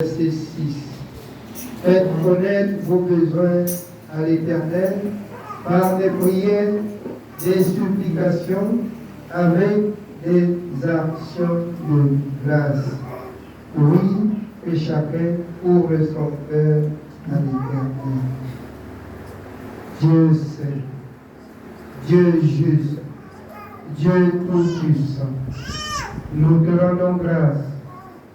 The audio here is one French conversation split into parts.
Verset 6. Faites connaître vos besoins à l'Éternel par des prières, des supplications, avec des actions de grâce. Oui, que chacun ouvre son cœur à l'Éternel. Dieu saint, Dieu juste, Dieu tout-puissant, nous te rendons grâce.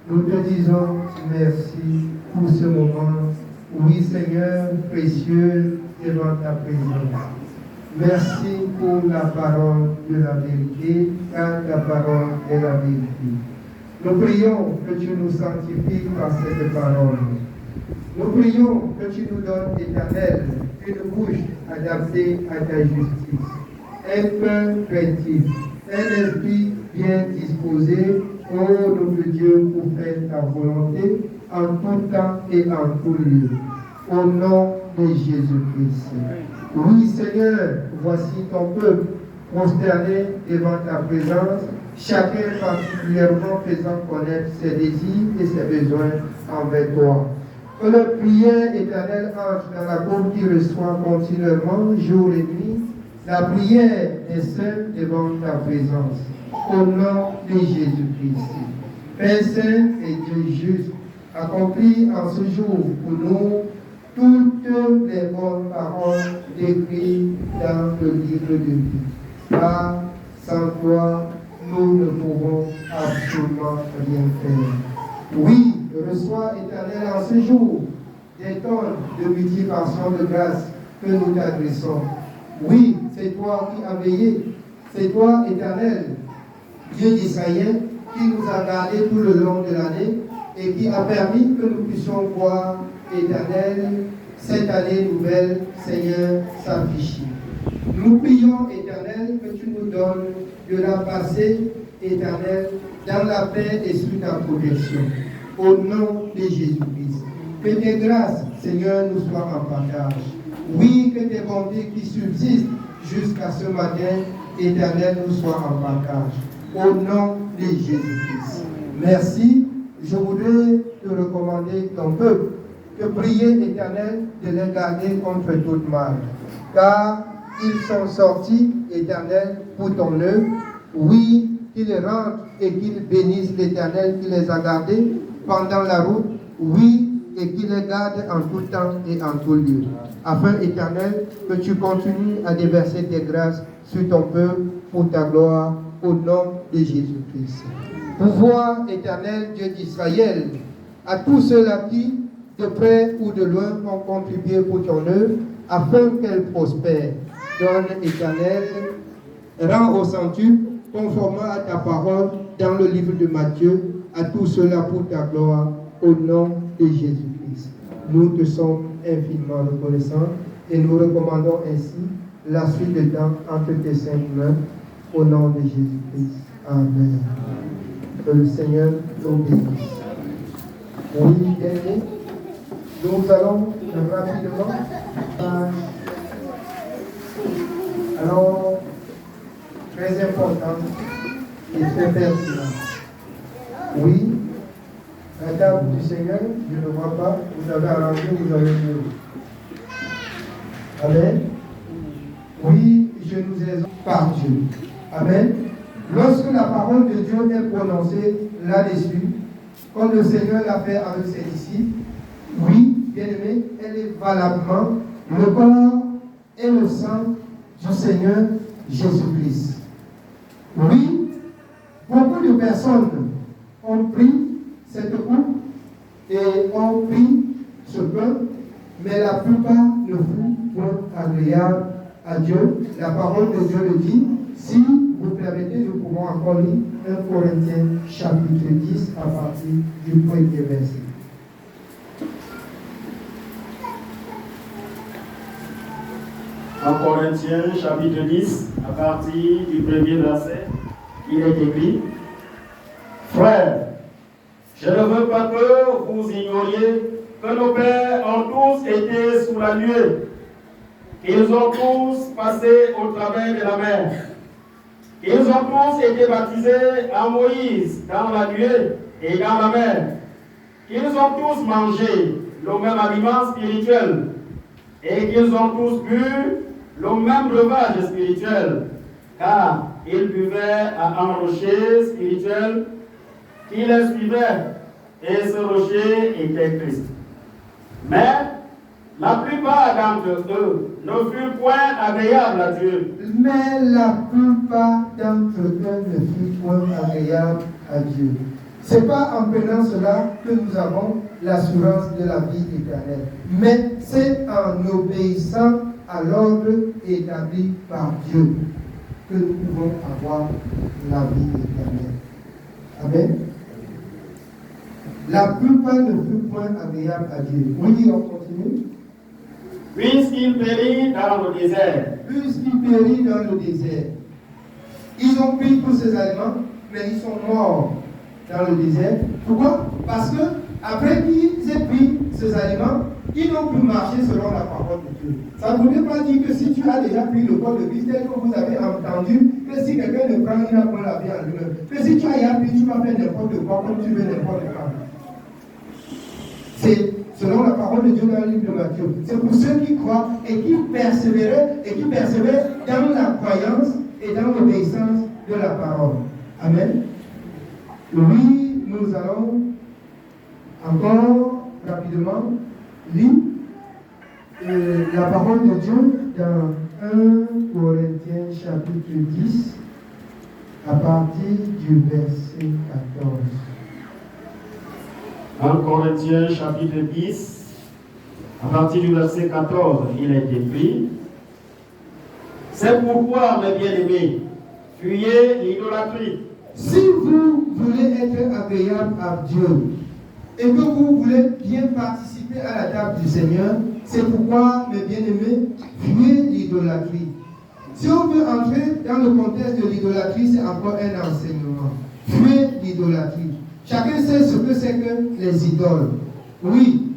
Nous te disons merci pour ce moment. Oui, Seigneur, précieux devant ta présence. Merci pour la parole de la vérité, car ta parole est la vérité. Nous prions que tu nous sanctifies par cette parole. Nous prions que tu nous donnes, Éternel, une bouche adaptée à ta justice, un cœur craintif, un esprit bien disposé, ô notre Dieu, pour faire ta volonté en tout temps et en tout lieu. Au nom de Jésus-Christ. Oui, Seigneur, voici ton peuple consterné devant ta présence, chacun particulièrement faisant connaître ses désirs et ses besoins envers toi. Que la prière éternelle entre dans la cour qui reçoit continuellement, jour et nuit, la prière des saints devant ta présence. Au nom de Jésus-Christ. Père Saint et Dieu juste, accomplis en ce jour pour nous toutes les bonnes paroles décrites dans le livre de vie. Car sans toi, nous ne pouvons absolument rien faire. Oui, reçois, Éternel, en ce jour des tonnes de multiplication de grâce que nous t'adressons. Oui, c'est toi qui as veillé. C'est toi, Éternel, Dieu d'Israël, qui nous a gardés tout le long de l'année et qui a permis que nous puissions voir, Éternel, cette année nouvelle, Seigneur, s'afficher. Nous prions, Éternel, que tu nous donnes de la passer, Éternel, dans la paix et sous ta protection. Au nom de Jésus-Christ. Que tes grâces, Seigneur, nous soient en partage. Oui, que tes bontés qui subsistent jusqu'à ce matin, Éternel, nous soient en partage. Au nom de Jésus-Christ. Merci. Je voudrais te recommander ton peuple de prier, Éternel, de les garder contre toute mal. Car ils sont sortis, Éternel, pour ton œuvre. Oui, qu'ils rentrent et qu'ils bénissent l'Éternel qui les a gardés pendant la route. Oui, et qu'il les garde en tout temps et en tout lieu. Afin, Éternel, que tu continues à déverser tes grâces sur ton peuple pour ta gloire, au nom de Jésus-Christ. Pouvoir, Éternel, Dieu d'Israël, à tous ceux-là qui, de près ou de loin, ont contribué pour ton œuvre, afin qu'elle prospère. Donne, Éternel, rends au centuple, conformément à ta parole, dans le livre de Matthieu, à tous ceux-là pour ta gloire, au nom de Jésus-Christ. Nous te sommes infiniment reconnaissants et nous recommandons ainsi la suite de temps entre tes saintes mains, au nom de Jésus-Christ. Amen. Que le Seigneur nous bénisse. Oui, bien-aimés, nous allons rapidement alors très important et très pertinent. Oui, la table du Seigneur, je ne vois pas, vous avez arrangé, vous avez vu. Amen. Oui, je nous ai par Dieu. Amen. Lorsque la parole de Dieu est prononcée là-dessus, comme le Seigneur l'a fait avec ses disciples, oui, bien-aimé, elle est valablement le corps et le sang du Seigneur Jésus-Christ. Oui, beaucoup de personnes ont pris cette coupe et ont pris ce pain, mais la plupart ne font point agréable à Dieu. La parole de Dieu le dit. Si vous permettez, nous pouvons encore lire 1 Corinthiens chapitre 10 à partir du premier verset. En Corinthiens chapitre 10 à partir du premier verset, il est écrit: Frères, je ne veux pas que vous ignoriez que nos pères ont tous été sous la nuée. Ils ont tous passé au travers de la mer. Ils ont tous été baptisés en Moïse dans la nuée et dans la mer. qu'ils ont tous mangé le même aliment spirituel et qu'ils ont tous bu le même breuvage spirituel, car ils buvaient à un rocher spirituel qui les suivait, et ce rocher était Christ. Mais la plupart d'entre eux ne furent point agréables à Dieu. Mais la plupart d'entre eux ne furent point agréables à Dieu. Ce n'est pas en prenant cela que nous avons l'assurance de la vie éternelle, mais c'est en obéissant à l'ordre établi par Dieu que nous pouvons avoir la vie éternelle. Amen. La plupart ne furent point agréables à Dieu. Oui, on continue. Puisqu'il périt dans le désert. Puisqu'il périt dans le désert. Ils ont pris tous ces aliments, mais ils sont morts dans le désert. Pourquoi? Parce que après qu'ils aient pris ces aliments, ils n'ont plus marché selon la parole de Dieu. Ça ne veut pas dire que si tu as déjà pris le corps de Christ, tel que vous avez entendu, que si quelqu'un ne prend, il n'a pas la vie en lui-même. Que si tu as déjà pris, tu vas faire n'importe quoi comme tu veux n'importe quoi. C'est selon la parole de Dieu dans le livre de Matthieu. C'est pour ceux qui croient et qui persévèrent dans la croyance et dans l'obéissance de la parole. Amen. Oui, nous allons encore rapidement lire la parole de Dieu dans 1 Corinthiens chapitre 10 à partir du verset 14. 1 Corinthiens chapitre 10, à partir du verset 14, il est écrit: c'est pourquoi, mes bien-aimés, fuyez l'idolâtrie. Si vous voulez être agréable à Dieu et que vous voulez bien participer à la table du Seigneur, c'est pourquoi, mes bien-aimés, fuyez l'idolâtrie. Si on veut entrer dans le contexte de l'idolâtrie, c'est encore un enseignement. Fuyez l'idolâtrie. Chacun sait ce que c'est que les idoles. Oui.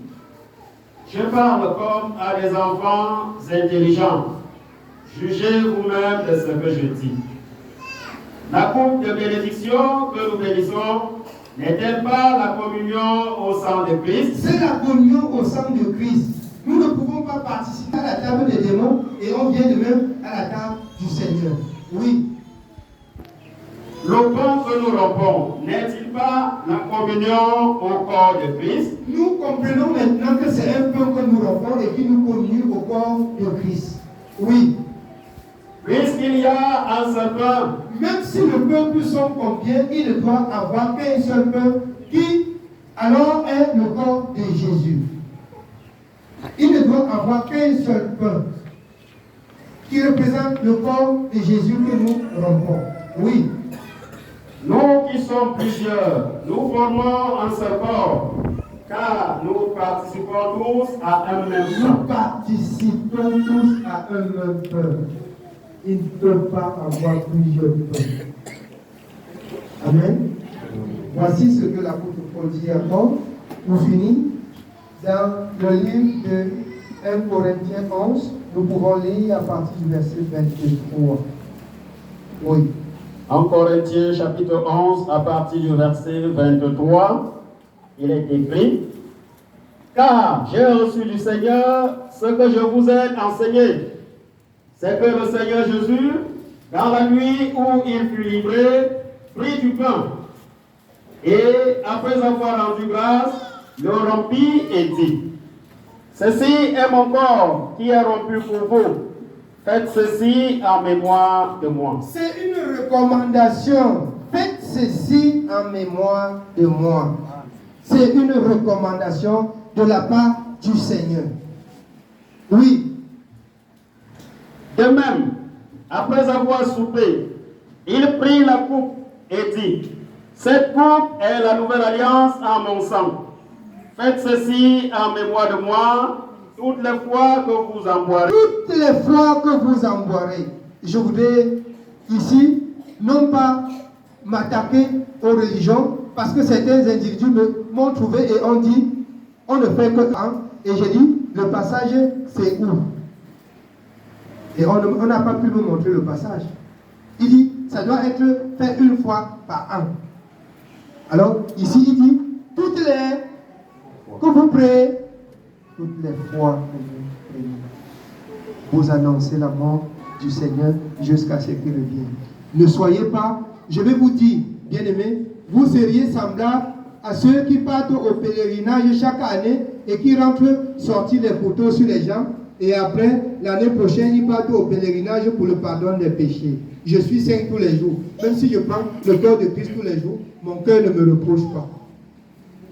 Je parle comme à des enfants intelligents. Jugez vous-même de ce que je dis. La coupe de bénédiction que nous bénissons n'est-elle pas la communion au sang de Christ? C'est la communion au sang de Christ. Nous ne pouvons pas participer à la table des démons et on vient de même à la table du Seigneur. Oui. Le pain que nous rompons n'est-il pas la communion au corps de Christ? Nous comprenons maintenant que c'est un pain que nous rompons et qui nous communie au corps de Christ. Oui. Puisqu'il y a un seul pain, même si le peuple sont combien, il ne doit avoir qu'un seul pain qui alors est le corps de Jésus. Il ne doit avoir qu'un seul pain qui représente le corps de Jésus que nous rompons. Oui. Nous qui sommes plusieurs, nous formons un seul corps, car nous participons tous à un même pain. Nous participons tous à un même pain. Il ne peut pas avoir plusieurs pains. Amen. Voici ce que l'apôtre Paul dit encore. Pour finir, dans le livre de 1 Corinthiens 11, nous pouvons lire à partir du verset 23. Oui. En Corinthiens chapitre 11, à partir du verset 23, il est écrit: car j'ai reçu du Seigneur ce que je vous ai enseigné. C'est que le Seigneur Jésus, dans la nuit où il fut livré, prit du pain. Et après avoir rendu grâce, le rompit et dit: ceci est mon corps qui est rompu pour vous. Faites ceci en mémoire de moi. C'est une recommandation. Faites ceci en mémoire de moi. C'est une recommandation de la part du Seigneur. Oui. De même, après avoir soupé, il prit la coupe et dit: cette coupe est la nouvelle alliance en mon sang. Faites ceci en mémoire de moi toutes les fois que vous en boirez. Toutes les fois que vous en boirez. Je voudrais ici non pas m'attaquer aux religions, parce que certains individus m'ont trouvé et ont dit on ne fait que un. Et j'ai dit le passage c'est où? Et on n'a pas pu nous montrer le passage. Il dit ça doit être fait une fois par an. Alors ici il dit toutes les Que vous priez toutes les fois que vous priez. Vous annoncez la mort du Seigneur jusqu'à ce qu'il revienne. Ne soyez pas, je vais vous dire, bien-aimés, vous seriez semblables à ceux qui partent au pèlerinage chaque année et qui rentrent sortir les couteaux sur les jambes et après, l'année prochaine, ils partent au pèlerinage pour le pardon des péchés. Je suis saint tous les jours. Même si je prends le cœur de Christ tous les jours, mon cœur ne me reproche pas.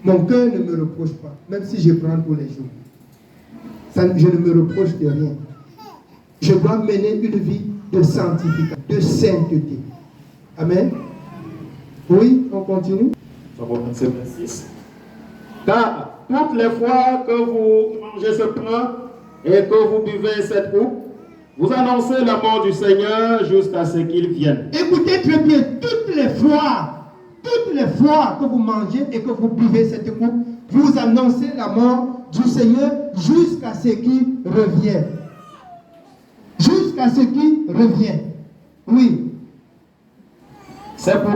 Mon cœur ne me reproche pas, même si je prends tous les jours. Je ne me reproche de rien. Je dois mener une vie de sanctification, de sainteté. Amen. Oui, on continue. Verset 26. Car toutes les fois que vous mangez ce pain et que vous buvez cette coupe, vous annoncez la mort du Seigneur jusqu'à ce qu'il vienne. Écoutez très bien, toutes les fois que vous mangez et que vous buvez cette coupe, vous annoncez la mort du Seigneur jusqu'à ce qu'il revienne. Jusqu'à ce qu'il revienne. Oui. C'est pour